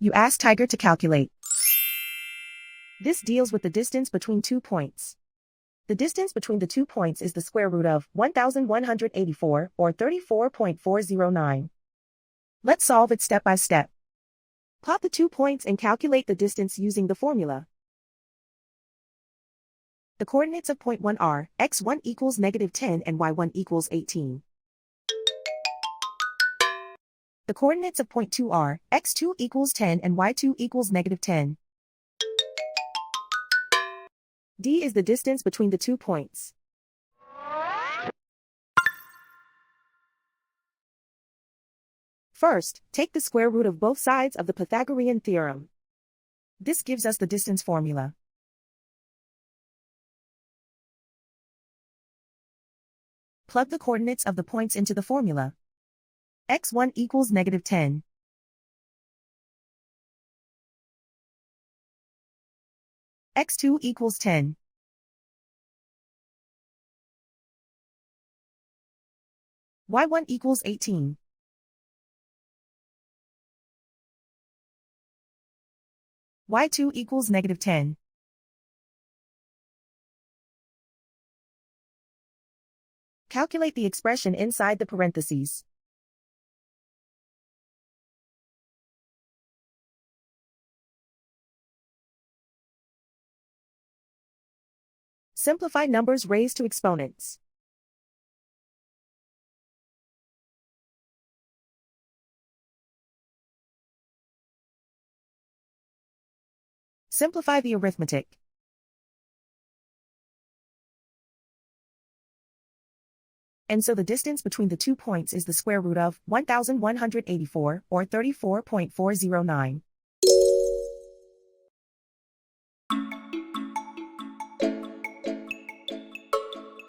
You ask Tiger to calculate. This deals with the distance between 2 points. The distance between the 2 points is the square root of 1184, or 34.409. Let's solve it step by step. Plot the 2 points and calculate the distance using the formula. The coordinates of point 1 are x1 equals -10 and y1 equals 18. The coordinates of point 2 are x2 equals 10 and y2 equals -10. D is the distance between the 2 points. First, take the square root of both sides of the Pythagorean theorem. This gives us the distance formula. Plug the coordinates of the points into the formula. x1 equals -10. x2 equals 10. y1 equals 18. y2 equals -10. Calculate the expression inside the parentheses. Simplify numbers raised to exponents. Simplify the arithmetic. And so the distance between the 2 points is the square root of 1184, or 34.409.